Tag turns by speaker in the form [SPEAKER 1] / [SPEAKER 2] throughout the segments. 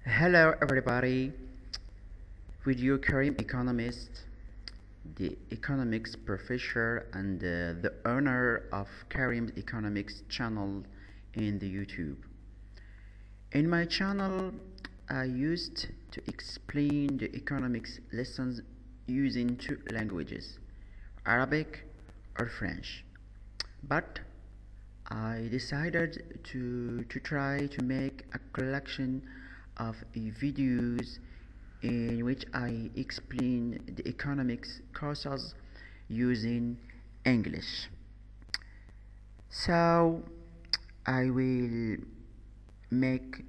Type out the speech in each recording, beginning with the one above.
[SPEAKER 1] Hello everybody, with you Karim economist, the economics professor and the owner of Karim's economics channel in the YouTube. In my channel, I used to explain the economics lessons using two languages, Arabic or French. But I decided to try to make a collection of videos in which I explain the economics courses using English. So I will make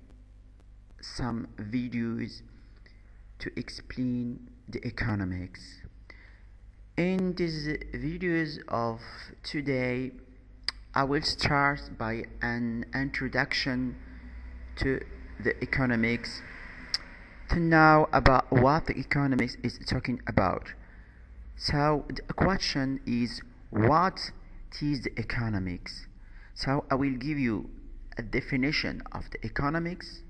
[SPEAKER 1] some videos to explain the economics. In these videos of today, I will start by an introduction to the economics to know about what the economics is talking about. So the question is, what is the economics? So I will give you a definition of the economics.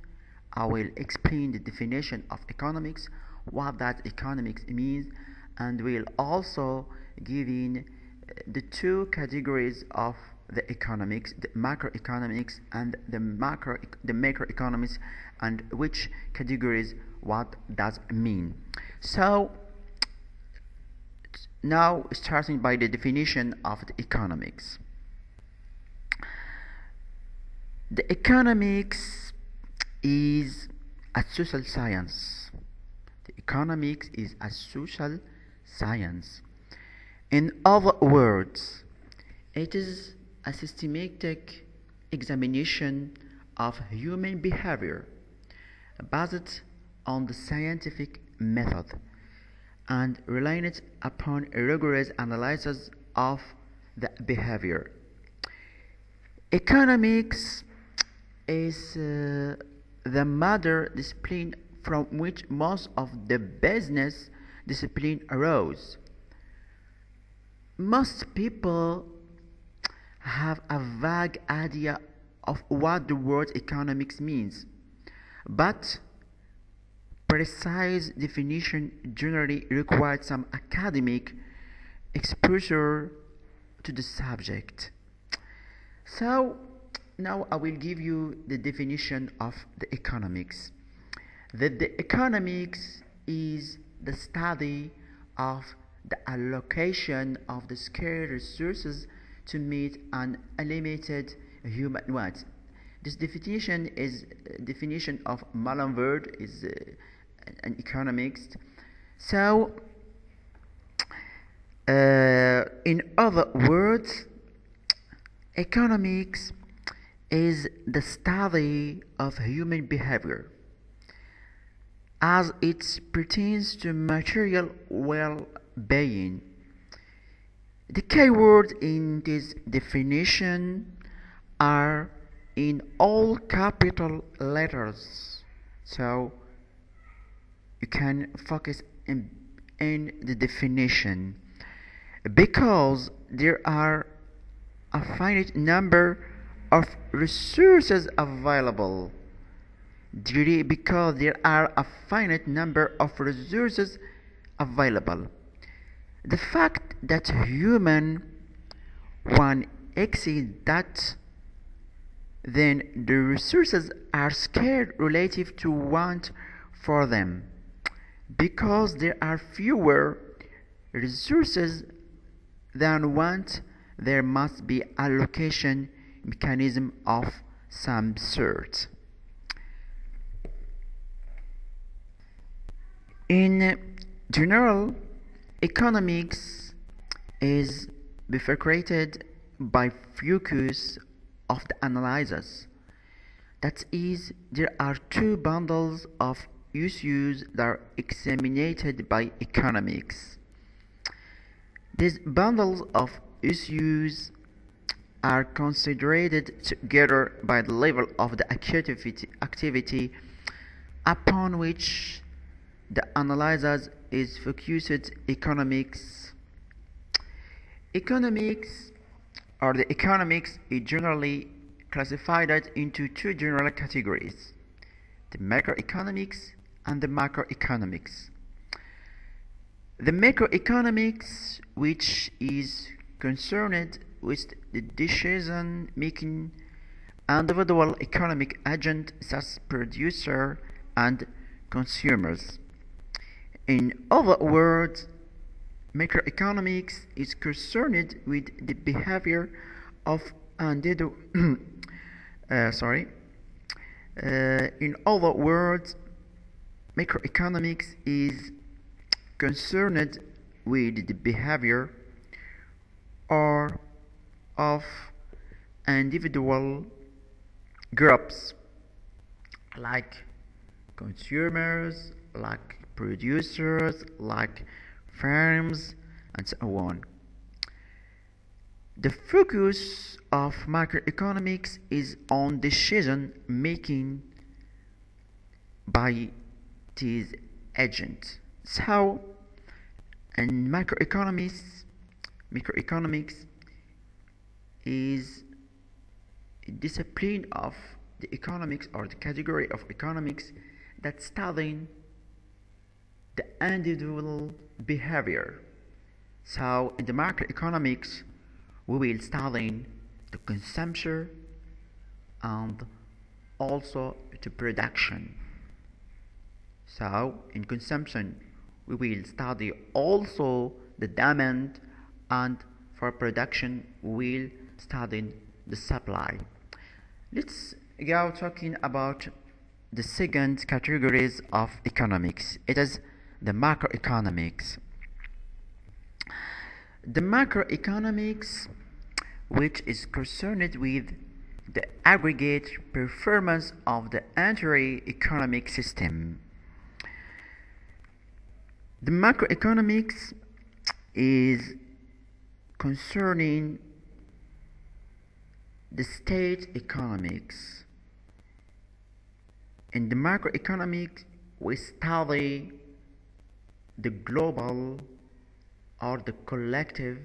[SPEAKER 1] I will explain the definition of economics, what that economics means, and will also give in the two categories of the economics, the macroeconomics and the macroeconomics, and which categories what does mean. So now starting by the definition of the economics. The economics is a social science. The economics is a social science. In other words, it is a systematic examination of human behavior based on the scientific method and reliant upon a rigorous analysis of the behavior. Economics is the mother discipline from which most of the business discipline arose. Most people have a vague idea of what the word economics means, but precise definition generally requires some academic exposure to the subject. So now I will give you the definition of the economics. The economics is the study of the allocation of the scarce resources to meet an unlimited human wants. This definition is definition of Malenverd, is an economist. So, in other words, economics is the study of human behavior as it pertains to material well-being. The key words in this definition are in all capital letters, so you can focus in the definition, because there are a finite number of resources available. Because there are a finite number of resources available. The fact that human one exceeds that, then the resources are scarce relative to want for them. Because there are fewer resources than want, there must be allocation mechanism of some sort. In general, economics is bifurcated by focus of the analysis. That is, there are two bundles of issues that are examined by economics. These bundles of issues are considered together by the level of the activity upon which the analysis is focused. Economics is generally classified into two general categories: the microeconomics and the macroeconomics. The macroeconomics, which is concerned with the decision making individual economic agents such as producer and consumers. In other words, macroeconomics is concerned with the behavior of individual in other words, macroeconomics is concerned with the behavior or of individual groups like consumers, like producers, like firms, and so on. The focus of macroeconomics is on decision making by these agents. So, in macroeconomics is a discipline of the economics or the category of economics that studying the individual behavior. So, in the macroeconomics, we will study the consumption and also the production. So in consumption we will study also the demand, and for production we will study the supply. Let's go talking about the second categories of economics. It is the macroeconomics. The macroeconomics, which is concerned with the aggregate performance of the entire economic system. The macroeconomics is concerning the state economics. In the macroeconomics, we study the global or the collective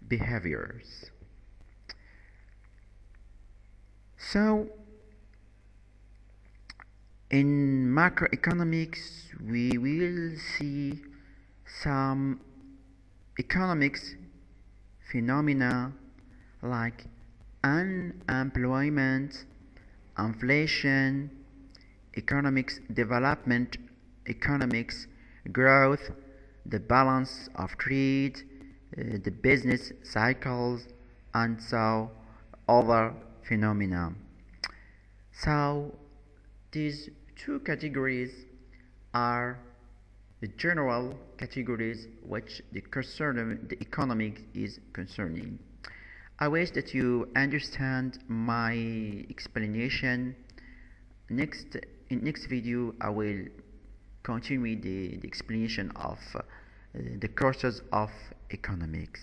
[SPEAKER 1] behaviors. So, in macroeconomics, we will see some economics phenomena like unemployment, inflation, economics development, economics growth, the balance of trade, the business cycles, and so other phenomena. So these two categories are the general categories which the economic is concerning. I wish that you understand my explanation. In next video I will continue the explanation of the courses of economics.